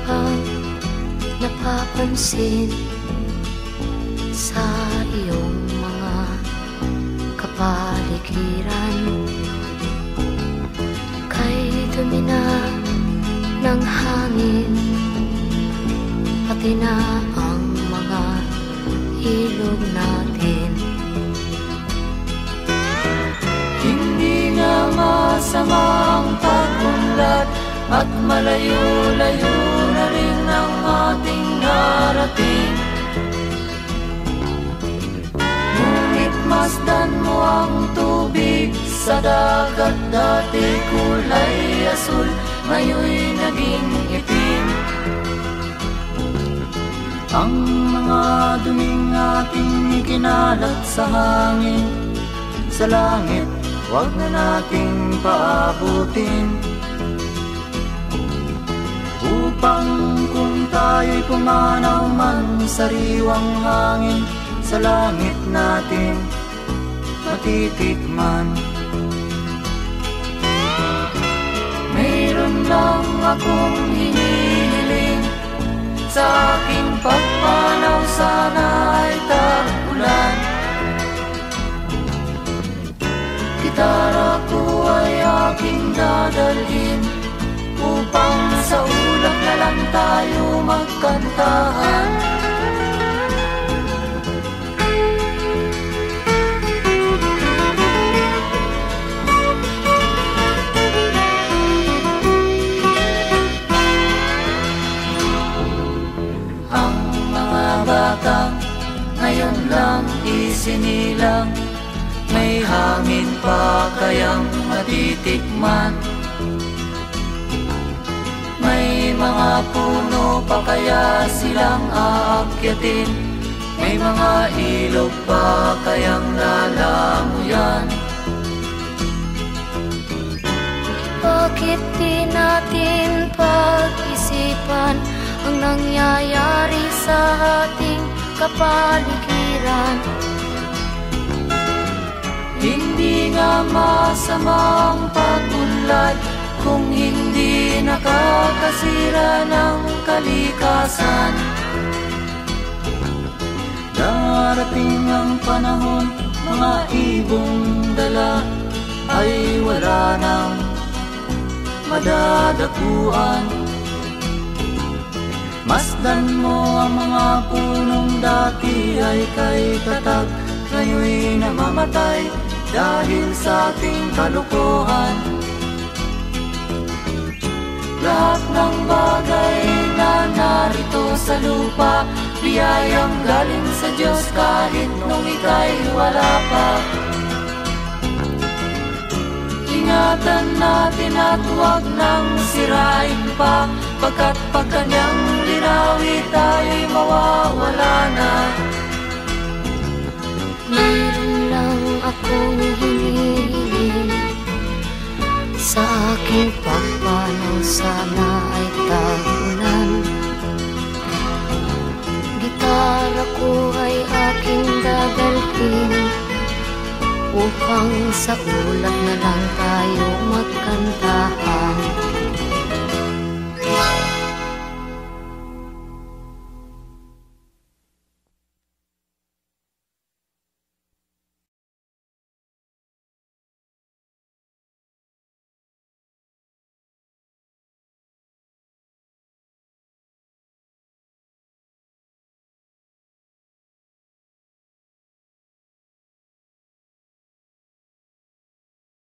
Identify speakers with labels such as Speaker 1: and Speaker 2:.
Speaker 1: bang napapansin sa iyong mga kapaligiran? Kay dumi na ng hangin, pati na ang mga ilog natin.
Speaker 2: Hindi nga masamang pag-unlad at malayo-layo na rin ang ating narating. Ngunit masdan mo ang tubig sa dagat, dati kulay asul, ngayon'y naging itim. Ang mga duming ating ikinalat sa hangin, sa langit, huwag na nating paabutin. Upang kung tayo'y pumanaw man sa sariwang hangin, sa langit natin matitikman. Mayroon lang akong hinihiling, sa aking pagpanaw sana ay tag-ulan. Gitara ko ay aking dadalhin, upang sa ulap na lang tayo magkantahan. Ang mga batang ngayon lang isinilang, may hangin pa kayang matitikman? May mga puno pa kaya silang aakyatin? May mga ilog pa kayang lalamuyan?
Speaker 1: Bakit di natin pag-isipan ang nangyayari sa ating kapaligiran?
Speaker 2: Hindi nga masamang pag-unlad kung hindi nakakasira ng kalikasan. Darating ang panahon, mga ibong dala ay wala nang madadapuan. Masdan mo ang mga punong dati ay kay tatag, ngayon'y namamatay dahil sa ating kalokohan. Lahat ng bagay na narito sa lupa, biyayang galing sa Diyos kahit nung ika'y wala pa. Ingatan natin at huwag nang sirain pa, pagkat pag kanyang linawi tayo'y mawawala na.
Speaker 1: Mayroon lang akong hinihiling, sa aking pagpanaw sana ay tag-ulan. Gitara ko ay aking dadalhin, upang sa ulap na lang tayo magkantahan.